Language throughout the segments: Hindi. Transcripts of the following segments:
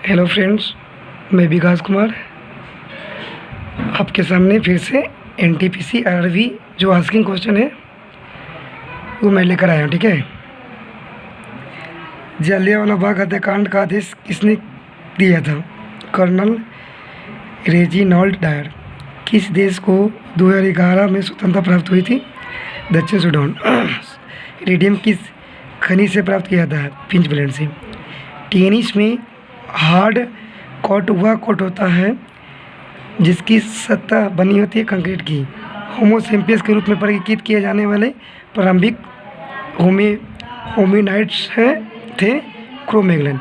हेलो फ्रेंड्स, मैं विकास कुमार आपके सामने फिर से एनटीपीसी आरआरबी जो आस्किंग क्वेश्चन है वो मैं लेकर आया हूँ। ठीक है। जलियांवाला बाग हत्याकांड का आदेश किसने दिया था? Colonel Reginald Dyer. किस देश को 2011 में स्वतंत्रता प्राप्त हुई थी? दक्षिण सूडान। रेडियम किस खनिज से प्राप्त किया था? फिंचब्लेड से। टेनिस में हार्ड कोर्ट वह कोर्ट होता है जिसकी सतह बनी होती है कंक्रीट की। होमो सैपियंस के रूप में वर्गीकृत किए जाने वाले प्रारंभिक होमिनाइड्स थे क्रो-मैगेलन।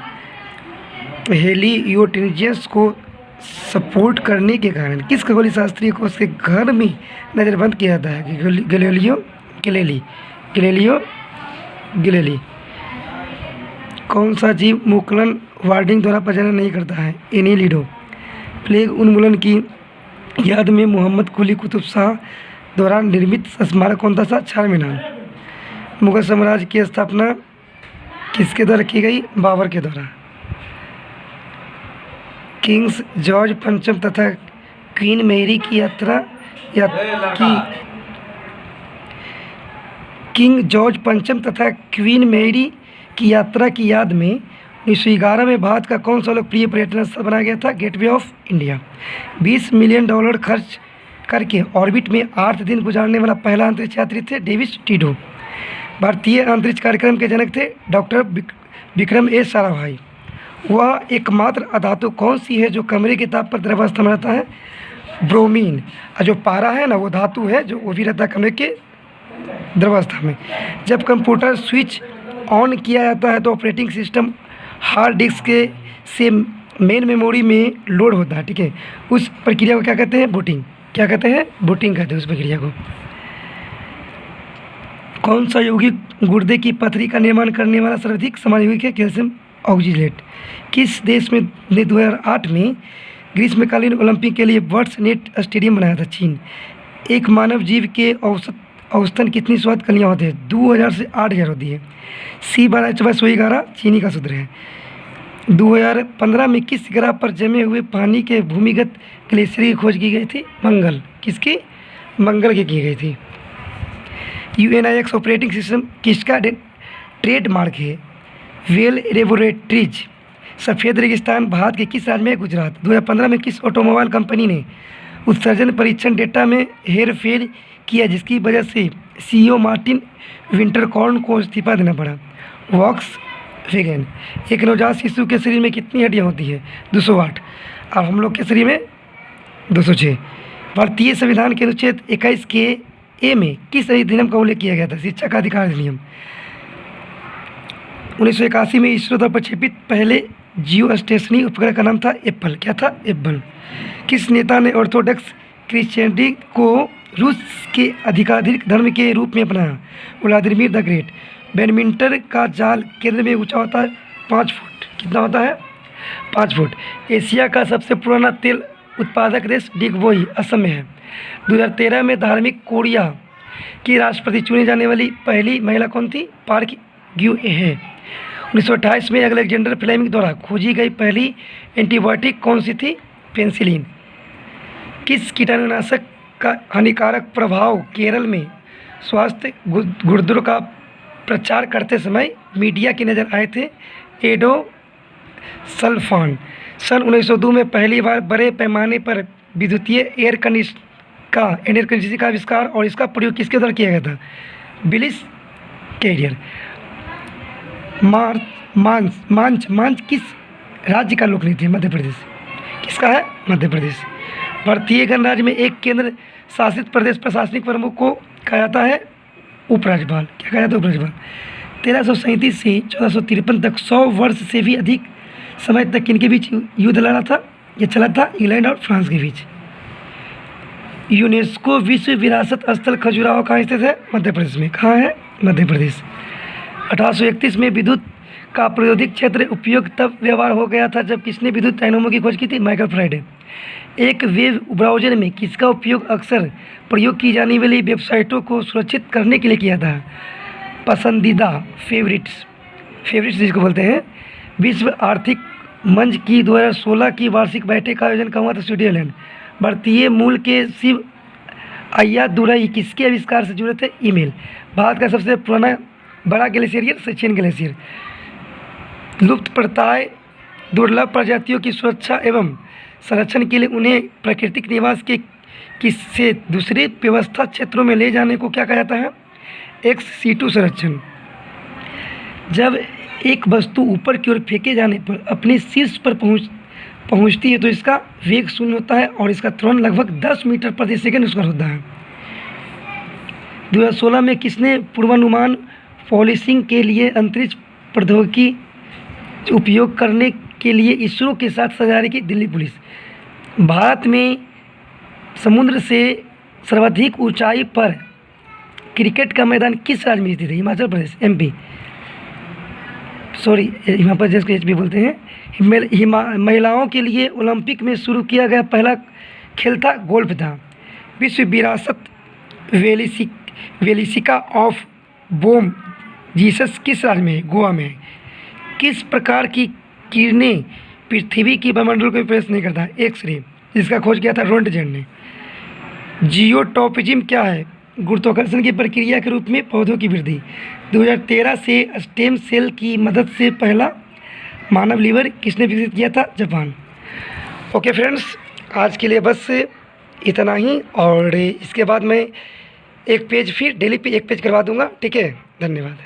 हेलियोटेनियस को सपोर्ट करने के कारण किस खगोलीय शास्त्री को उसके घर में नज़रबंद किया जाता है? Galileo Galilei. कौन सा जीव मुकुलन वार्डिंग द्वारा प्रजनन नहीं करता है? एनीलिडो। प्लेग उन्मूलन की याद में मोहम्मद कुली कुतुब शाह द्वारा निर्मित स्मारक कौन सा? चारमीनार। मुगल साम्राज्य की स्थापना किसके द्वारा की गई? बाबर के द्वारा। किंग्स जॉर्ज पंचम तथा क्वीन मैरी की किंग जॉर्ज पंचम तथा क्वीन मैरी की यात्रा की याद में 1911 में भारत का कौन सा लोकप्रिय पर्यटन स्थल बनाया गया था? Gateway of India. $20 मिलियन खर्च करके ऑर्बिट में 8 दिन गुजारने वाला पहला अंतरिक्ष यात्री थे डेविड टीडो। भारतीय अंतरिक्ष कार्यक्रम के जनक थे डॉक्टर विक्रम एस साराभाई। वह एकमात्र अधातु कौन सी है जो कमरे के ताप पर द्रवावस्था में रहता है? ब्रोमीन। और जो पारा है ना, वो धातु है जो वो भी रहता है कमरे के द्रवावस्था में। जब कंप्यूटर स्विच ऑन किया जाता है तो ऑपरेटिंग सिस्टम हार्ड डिस्क से मेन मेमोरी में लोड होता है। ठीक है। उस प्रक्रिया को क्या कहते हैं? बूटिंग। क्या कहते हैं? बूटिंग कहते हैं उस प्रक्रिया को। कौन सा यौगिक गुर्दे की पथरी का निर्माण करने वाला सर्वाधिक समान यौगिक है? Calcium oxalate. किस देश में 2008 में ग्रीष्मकालीन ओलंपिक के लिए बर्ड्स नेट स्टेडियम बनाया था? चीन। एक मानव जीव के औसतन कितनी स्वाद कलियाँ होती है? 2000 से 8000 होती है। C12H11 चीनी का सूत्र है। 2015 में किस ग्रह पर जमे हुए पानी के भूमिगत ग्लेशियर की खोज की गई थी? मंगल। किसकी? मंगल की गई थी। UNIX ऑपरेटिंग सिस्टम किसका ट्रेडमार्क है? Well laboratories. सफ़ेद रेगिस्तान भारत के किस राज्य में? गुजरात। 2015 में किस ऑटोमोबाइल कंपनी ने उत्सर्जन परीक्षण डेटा में हेरफेर किया जिसकी वजह से CEO मार्टिन विंटरकॉर्न को इस्तीफा देना पड़ा? वॉक्सवैगन। एक नवजात शिशु के शरीर में कितनी हड्डियाँ होती है? 208। और हम लोग के शरीर में 206। भारतीय संविधान के अनुच्छेद 21 के ए में किस अधिनियम का उल्लेख किया गया था? शिक्षा का अधिकार अधिनियम। 1981 में इसरो द्वारा प्रक्षेपित पहले जियो स्टेशनरी उपग्रह का नाम था एप्पल। क्या था? एप्पल। किस नेता ने ऑर्थोडॉक्स क्रिश्चियनिटी को रूस के आधिकारिक धर्म के रूप में अपनाया? Vladimir the great. बैडमिंटन का जाल केंद्र में ऊंचा होता है 5 फुट। कितना होता है? 5 फुट। एशिया का सबसे पुराना तेल उत्पादक देश डिगबोई असम में है। 2013 में धार्मिक कोरिया की राष्ट्रपति चुनी जाने वाली पहली महिला कौन थी? पार्क ग्यू-हे। 1928 में अलेक्जेंडर फ्लेमिंग द्वारा खोजी गई पहली एंटीबायोटिक कौन सी थी? पेनिसिलिन। किस कीटाणुनाशक का हानिकारक प्रभाव केरल में स्वास्थ्य गुर्दों का प्रचार करते समय मीडिया की नज़र आए थे? एडोसल्फान। सन 1902 में पहली बार बड़े पैमाने पर विद्युतीय एयर कंडीशनिंग का आविष्कार और इसका प्रयोग किसके द्वारा किया गया था? बिलिस कैरियर। मांच किस राज्य का लोकनृत्य है? मध्य प्रदेश। किसका है? मध्य प्रदेश। भारतीय गणराज्य में एक केंद्र शासित प्रदेश प्रशासनिक प्रमुख को कहा जाता है उपराज्यपाल। क्या कहा जाता है? उपराज्यपाल। 1337 से 1453 तक 100 वर्ष से भी अधिक समय तक किनके बीच युद्ध लड़ा था? ये चला था इंग्लैंड और फ्रांस के बीच। यूनेस्को विश्व विरासत स्थल खजुराहो कहाँ स्थित है? मध्य प्रदेश में। कहाँ है? मध्य प्रदेश। 1831 में विद्युत का प्रायोगिक क्षेत्र उपयोग तब व्यवहार हो गया था जब किसने विद्युत डायनामो की खोज की थी? Michael Faraday. एक वेब ब्राउज़र में किसका उपयोग अक्सर प्रयोग की जाने वाली वेबसाइटों को सुरक्षित करने के लिए किया था? पसंदीदा फेवरेट्स जिसको बोलते हैं। विश्व आर्थिक मंच की 2016 की वार्षिक बैठक का आयोजन कहाँ हुआ था? स्विट्जरलैंड। भारतीय मूल के शिव अय्यादुरई किसके आविष्कार से जुड़े थे? ईमेल। भारत का सबसे पुराना बड़ा ग्लेशियर सिचिलियन ग्लेशियर। लुप्तप्राय दुर्लभ प्रजातियों की सुरक्षा एवं संरक्षण के लिए उन्हें प्राकृतिक निवास के किससे दूसरे व्यवस्था क्षेत्रों में ले जाने को क्या कहा जाता है? एक्स सीटू संरक्षण। जब एक वस्तु ऊपर की ओर फेंके जाने पर अपने शीर्ष पर पहुंचती है तो इसका वेग शून्य होता है और इसका त्वरण लगभग 10 मीटर प्रति सेकंड उसका होता है। 2016 में किसने पूर्वानुमान पॉलिसिंग के लिए अंतरिक्ष प्रौद्योगिकी उपयोग करने के लिए इसरो के साथ साझेदारी की? दिल्ली पुलिस। भारत में समुद्र से सर्वाधिक ऊंचाई पर क्रिकेट का मैदान किस राज्य में स्थित है? हिमाचल प्रदेश। एमपी, सॉरी हिमाचल प्रदेश को एचपी बोलते हैं। महिलाओं के लिए ओलंपिक में शुरू किया गया पहला खेल था गोल्फ था। विश्व विरासत वेलिसिका ऑफ बोम जीसस किस राज्य में है? गोवा में है। किस प्रकार की किरणें पृथ्वी की वायुमंडल को प्रवेश नहीं करता? एक्स-रे, जिसका खोज किया था रोंटगेन ने। जियोटॉपिज्म क्या है? गुरुत्वाकर्षण की प्रक्रिया के रूप में पौधों की वृद्धि। 2013 से स्टेम सेल की मदद से पहला मानव लीवर किसने विकसित किया था? जापान। ओके फ्रेंड्स, आज के लिए बस इतना ही, और इसके बाद मैं एक पेज फिर डेली पे एक पेज करवा दूंगा। ठीक है, धन्यवाद।